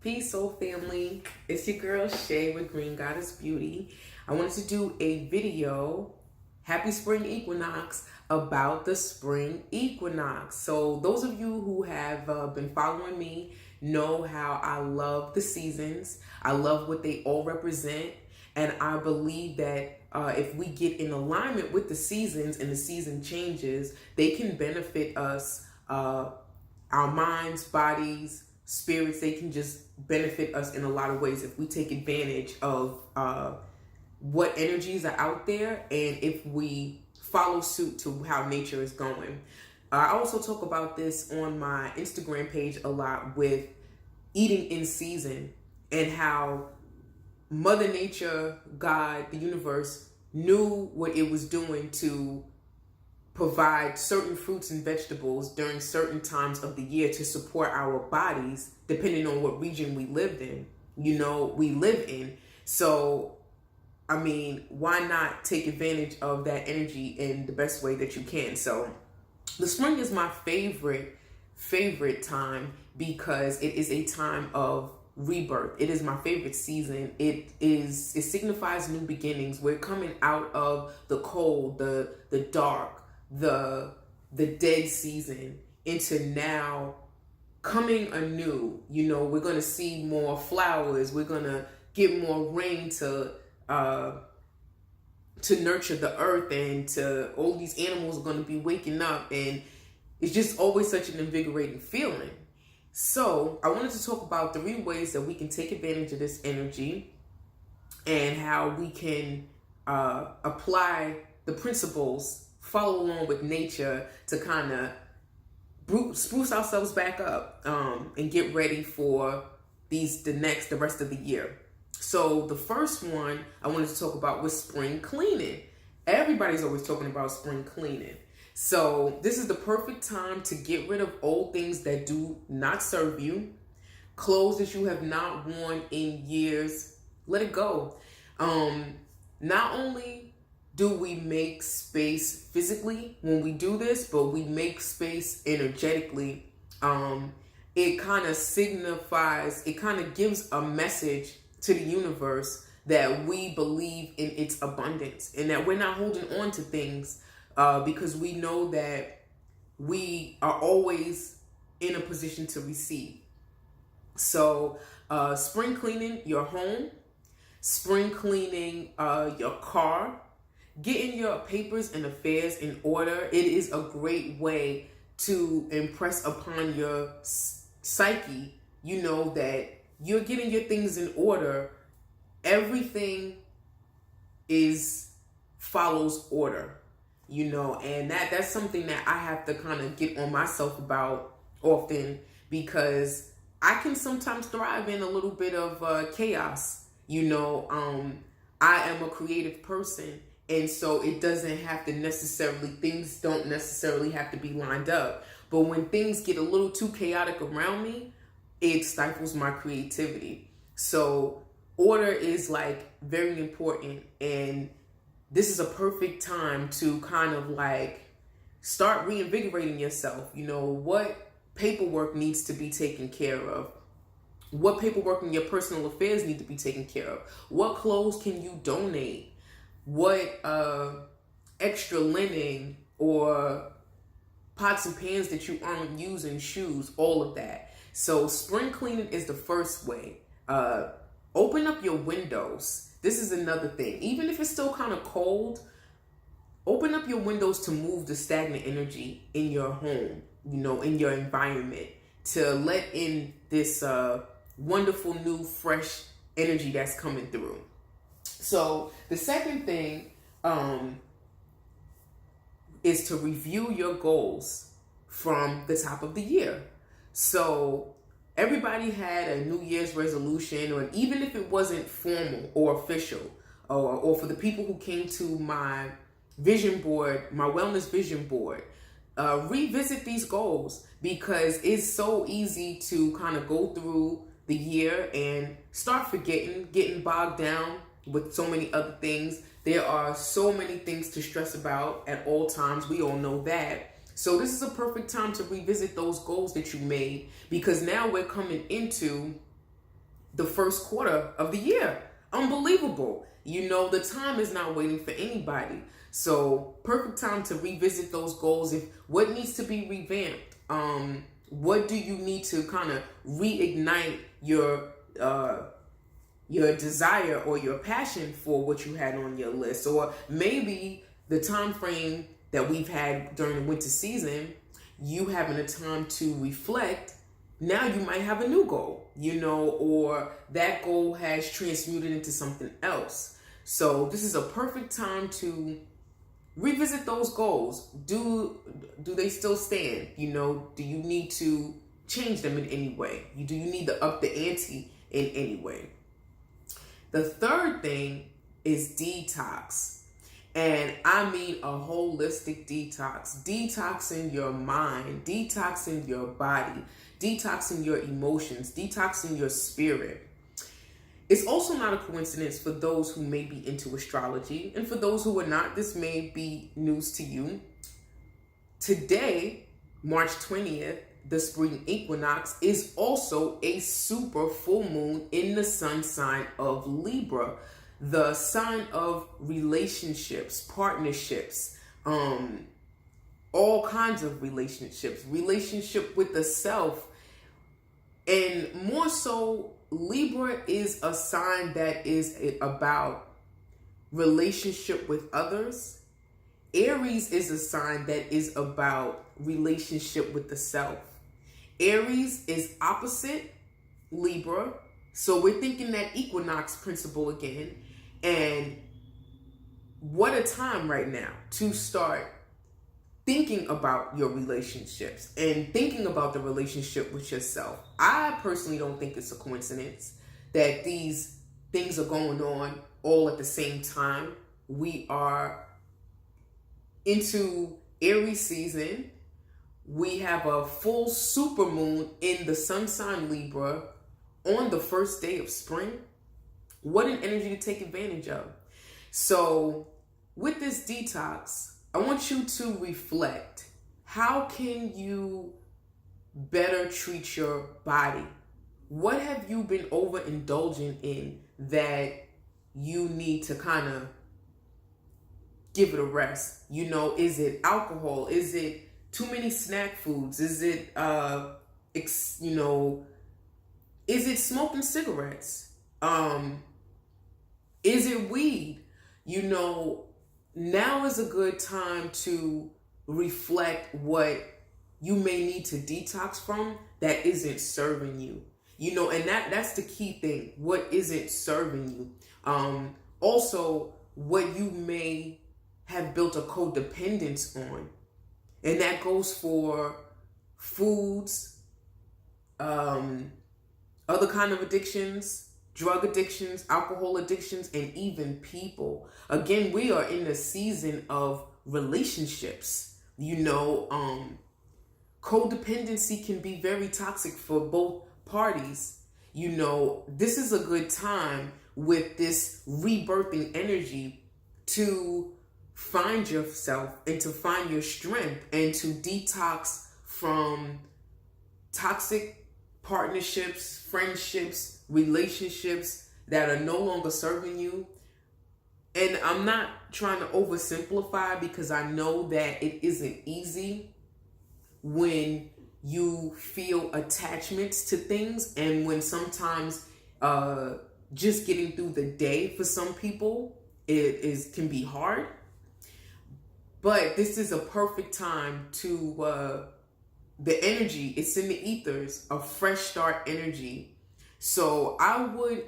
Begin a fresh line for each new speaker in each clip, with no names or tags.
Peace, soul family. It's your girl Shay with Green Goddess Beauty. I wanted to do a video, Happy Spring Equinox, about the spring equinox. So those of you who have been following me know how I love the seasons. I love what they all represent. And I believe that if we get in alignment with the seasons and the season changes, they can benefit us, our minds, bodies, spirits. They can just benefit us in a lot of ways if we take advantage of what energies are out there and if we follow suit to how nature is going. I also talk about this on my Instagram page a lot with eating in season and how Mother Nature, God, the universe, knew what it was doing to provide certain fruits and vegetables during certain times of the year to support our bodies, depending on what region we live in. So, I mean, why not take advantage of that energy in the best way that you can? So, the spring is my favorite time because it is a time of rebirth. It is my favorite season. It signifies new beginnings. We're coming out of the cold, the dark, the dead season into now coming anew. We're going to see more flowers. We're going to get more rain to nurture the earth, and to all these animals are going to be waking up, and it's just always such an invigorating feeling. So I wanted to talk about 3 ways that we can take advantage of this energy and how we can apply the principles, follow along with nature to kind of spruce ourselves back up and get ready for the rest of the year. So the first one I wanted to talk about was spring cleaning. Everybody's always talking about spring cleaning. So this is the perfect time to get rid of old things that do not serve you, clothes that you have not worn in years. Let it go. Not only do we make space physically when we do this, but we make space energetically. It kind of gives a message to the universe that we believe in its abundance and that we're not holding on to things because we know that we are always in a position to receive. So spring cleaning your home, spring cleaning your car, getting your papers and affairs in order. It is a great way to impress upon your psyche, that you're getting your things in order. Everything follows order, and that's something that I have to kind of get on myself about often, because I can sometimes thrive in a little bit of chaos. I am a creative person, and so things don't necessarily have to be lined up. But when things get a little too chaotic around me, it stifles my creativity. So order is very important, and this is a perfect time to kind of start reinvigorating yourself. What paperwork needs to be taken care of? What paperwork in your personal affairs need to be taken care of? What clothes can you donate? What extra linen or pots and pans that you aren't using, shoes, all of that. So spring cleaning is the first way. Open up your windows. This is another thing. Even if it's still kind of cold, open up your windows to move the stagnant energy in your home, in your environment, to let in this wonderful, new, fresh energy that's coming through. So the second thing is to review your goals from the top of the year. So everybody had a New Year's resolution, or even if it wasn't formal or official, or for the people who came to my vision board, my wellness vision board, revisit these goals, because it's so easy to kind of go through the year and start forgetting, getting bogged down with so many other things. There are so many things to stress about at all times. We all know that. So this is a perfect time to revisit those goals that you made, because now we're coming into the first quarter of the year. Unbelievable. You know, the time is not waiting for anybody. So perfect time to revisit those goals. If what needs to be revamped, what do you need to kind of reignite your desire or your passion for what you had on your list? Or maybe the time frame that we've had during the winter season, you having a time to reflect. Now you might have a new goal, you know, or that goal has transmuted into something else. So this is a perfect time to revisit those goals. Do they still stand? You know, do you need to change them in any way? Do you need to up the ante in any way? The third thing is detox. And I mean a holistic detox. Detoxing your mind, detoxing your body, detoxing your emotions, detoxing your spirit. It's also not a coincidence for those who may be into astrology, and for those who are not, this may be news to you. Today, March 20th, the spring equinox is also a super full moon in the sun sign of Libra, the sign of relationships, partnerships, all kinds of relationships, relationship with the self. And more so, Libra is a sign that is about relationship with others. Aries is a sign that is about relationship with the self. Aries is opposite Libra. So we're thinking that equinox principle again. And what a time right now to start thinking about your relationships and thinking about the relationship with yourself. I personally don't think it's a coincidence that these things are going on all at the same time. We are into Aries season. We have a full supermoon in the sun sign Libra on the first day of spring. What an energy to take advantage of. So with this detox, I want you to reflect. How can you better treat your body? What have you been overindulging in that you need to kind of give it a rest? You know, is it alcohol? Is it too many snack foods? Is it, is it smoking cigarettes? Is it weed? You know, now is a good time to reflect what you may need to detox from that isn't serving you. You know, and that's the key thing. What isn't serving you? Also, what you may have built a codependence on. And that goes for foods, other kind of addictions, drug addictions, alcohol addictions, and even people. Again, we are in the season of relationships. You know, codependency can be very toxic for both parties. You know, this is a good time with this rebirthing energy to find yourself and to find your strength and to detox from toxic partnerships, friendships, relationships that are no longer serving you. And I'm not trying to oversimplify, because I know that it isn't easy when you feel attachments to things, and when sometimes just getting through the day for some people can be hard. But this is a perfect time to the energy, it's in the ethers, a fresh start energy. So I would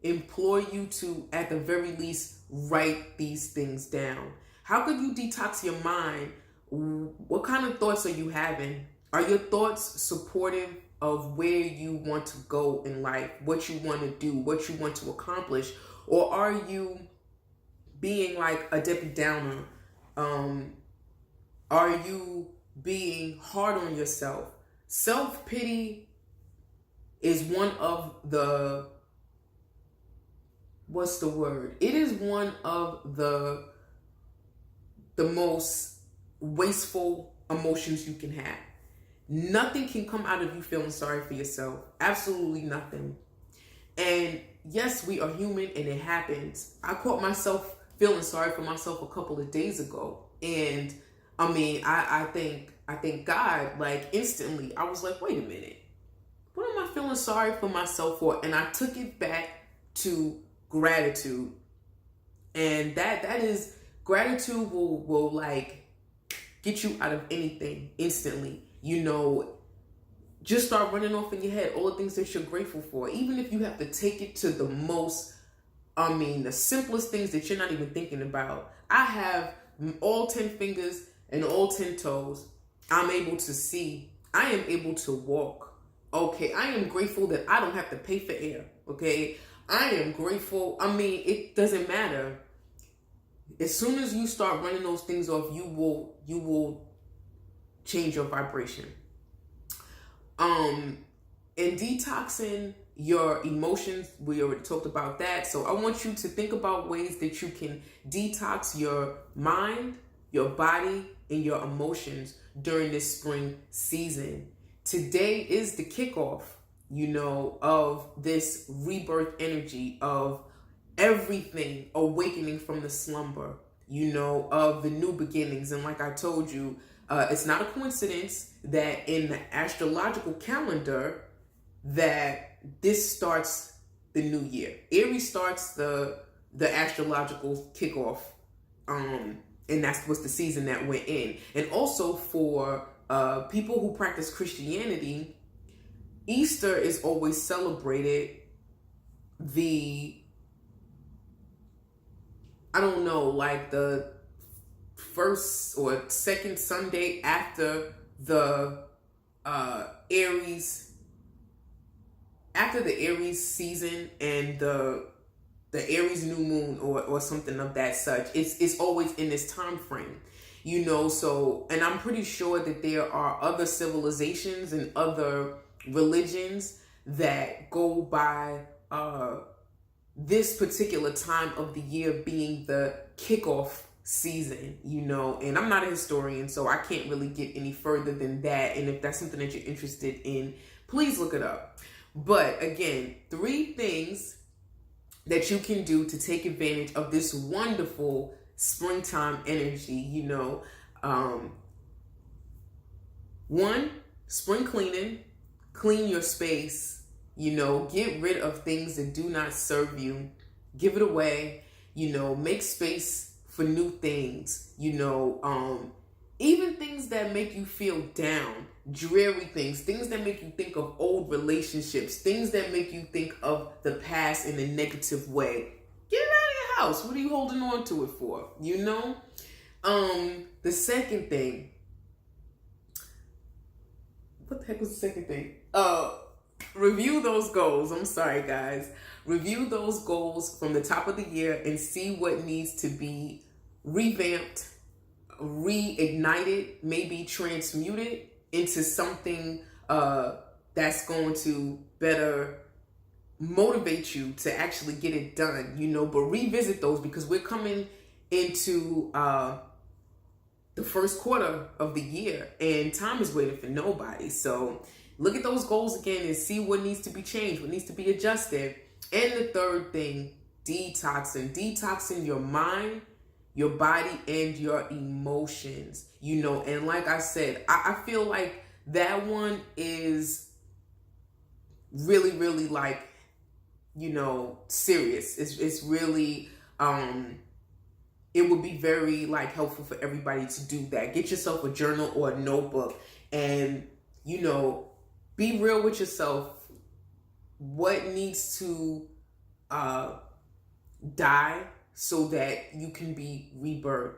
implore you to, at the very least, write these things down. How could you detox your mind? What kind of thoughts are you having? Are your thoughts supportive of where you want to go in life, what you want to do, what you want to accomplish? Or are you being like a Debbie Downer? Are you being hard on yourself? Self-pity is one of the, what's the word? It is one of the most wasteful emotions you can have. Nothing can come out of you feeling sorry for yourself. Absolutely nothing. And yes, we are human and it happens. I caught myself feeling sorry for myself a couple of days ago. And I mean, I thank God, like instantly, I was like, wait a minute, what am I feeling sorry for myself for? And I took it back to gratitude. And that is gratitude will like get you out of anything instantly. Just start running off in your head all the things that you're grateful for. Even if you have to take it to the the simplest things that you're not even thinking about. I have all 10 fingers and all 10 toes. I'm able to see. I am able to walk. Okay, I am grateful that I don't have to pay for air. Okay, I am grateful. It doesn't matter. As soon as you start running those things off, you will change your vibration. And detoxing your emotions, we already talked about that. So I want you to think about ways that you can detox your mind, your body, and your emotions during this spring season. Today is the kickoff, of this rebirth energy of everything awakening from the slumber, of the new beginnings. And like I told you, it's not a coincidence that in the astrological calendar that this starts the new year. Aries starts the astrological kickoff, and that's what's the season that we're in. And also for people who practice Christianity, Easter is always celebrated the first or second Sunday after the Aries season and the Aries new moon or something of that such. It's always in this time frame, so, and I'm pretty sure that there are other civilizations and other religions that go by this particular time of the year being the kickoff season, and I'm not a historian, so I can't really get any further than that. And if that's something that you're interested in, please look it up. But again, 3 things that you can do to take advantage of this wonderful springtime energy, 1, spring cleaning. Clean your space, get rid of things that do not serve you. Give it away, make space for new things, even things that make you feel down, dreary things that make you think of old relationships, things that make you think of the past in a negative way. Get it out of your house. What are you holding on to it for? The second thing. What the heck was the second thing? Review those goals. I'm sorry, guys. Review those goals from the top of the year and see what needs to be revamped, reignited, maybe transmuted into something that's going to better motivate you to actually get it done, but revisit those because we're coming into the first quarter of the year and time is waiting for nobody. So look at those goals again and see what needs to be changed, what needs to be adjusted. And the third thing, detoxing your mind, your body, and your emotions, and like I said, I feel like that one is really, really like, serious. It's really, it would be very like helpful for everybody to do that. Get yourself a journal or a notebook and, be real with yourself. What needs to die so that you can be rebirthed?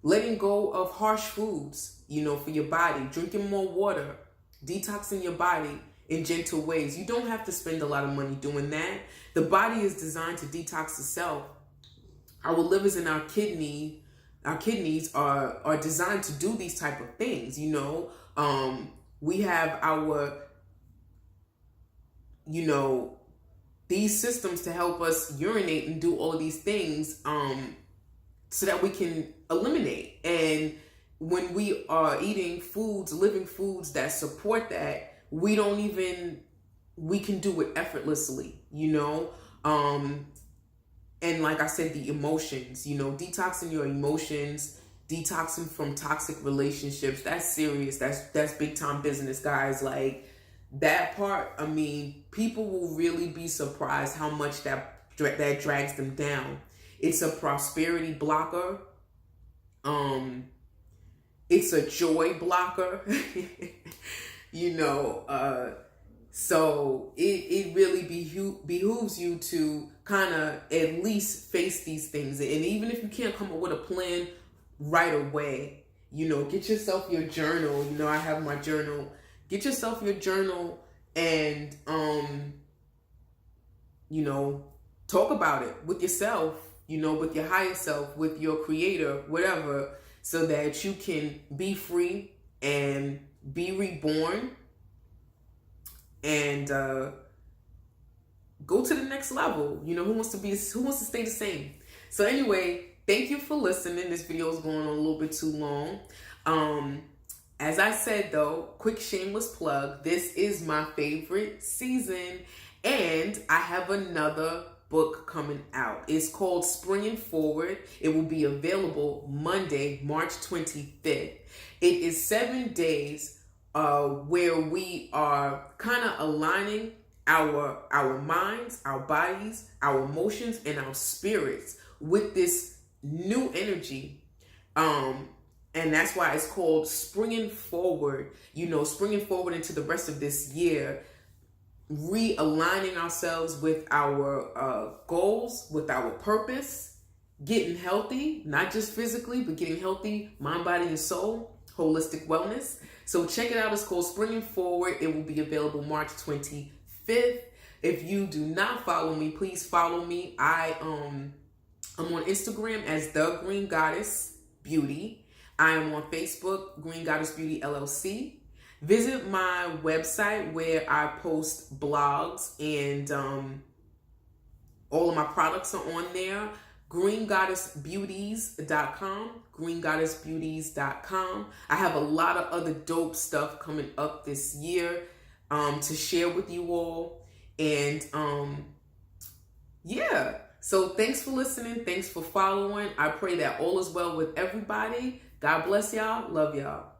Letting go of harsh foods, for your body, drinking more water, detoxing your body in gentle ways. You don't have to spend a lot of money doing that. The body is designed to detox itself. Our livers and our kidneys are designed to do these type of things, we have our, these systems to help us urinate and do all of these things so that we can eliminate. And when we are eating foods, living foods that support that, we don't even we can do it effortlessly, you know? And like I said, the emotions, you know, detoxing your emotions, detoxing from toxic relationships, that's serious. That's big time business, guys. Like that part, I mean, people will really be surprised how much that drags them down. It's a prosperity blocker. It's a joy blocker. You know, so it really behooves you to kind of at least face these things. And even if you can't come up with a plan right away, you know, get yourself your journal. You know, I have my journal. Get yourself your journal and, you know, talk about it with yourself, you know, with your higher self, with your creator, whatever, so that you can be free and be reborn and go to the next level. You know, who wants to stay the same? So anyway, thank you for listening. This video is going on a little bit too long. As I said though, quick shameless plug, this is my favorite season and I have another book coming out. It's called Springing Forward. It will be available Monday, March 25th. It is 7 days where we are kind of aligning our minds, our bodies, our emotions, and our spirits with this new energy. And that's why it's called Springing Forward, you know, springing forward into the rest of this year, realigning ourselves with our goals, with our purpose, getting healthy, not just physically, but getting healthy, mind, body, and soul, holistic wellness. So check it out. It's called Springing Forward. It will be available March 25th. If you do not follow me, please follow me. I'm on Instagram as The Green Goddess Beauty. I am on Facebook, Green Goddess Beauty LLC. Visit my website where I post blogs and all of my products are on there. greengoddessbeauties.com, greengoddessbeauties.com. I have a lot of other dope stuff coming up this year to share with you all. And yeah, so thanks for listening. Thanks for following. I pray that all is well with everybody. God bless y'all. Love y'all.